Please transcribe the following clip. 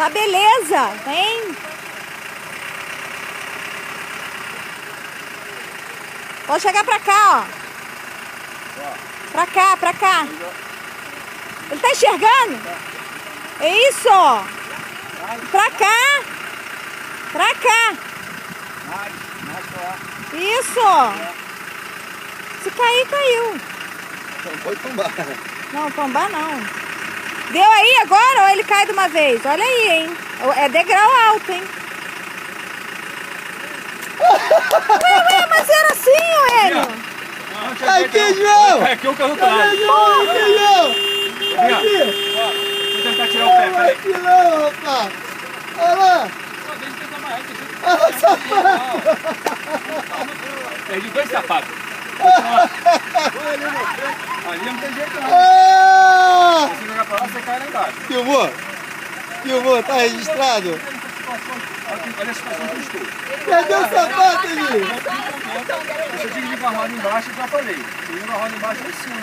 Tá beleza, vem. Pode chegar pra cá, ó. Pra cá, pra cá. Ele tá enxergando? É isso, ó. Pra cá. Pra cá. Mais pra lá. Isso, ó. Se cair, caiu. Não pode tombar. Não, tombar não. Deu aí agora ou ele cai de uma vez? Olha aí, hein? É degrau alto, hein? Ué, mas era assim, ô Hélio? Aqui, João! Aqui o carro tá. Aqui, João! Aqui! Vou tentar tirar o pé, peraí. Aqui não, rapaz! Olha lá! Olha o sapato! Perdi 2 sapatos. Ali não tem jeito não. Se você jogar pra lá, você cai lá embaixo. Filmou? Filmou, tá registrado? Olha a situação que eu estou. Cadê o sapato, ali? Você tinha que ligar a roda embaixo, eu já falei. Você liga a roda embaixo lá em cima.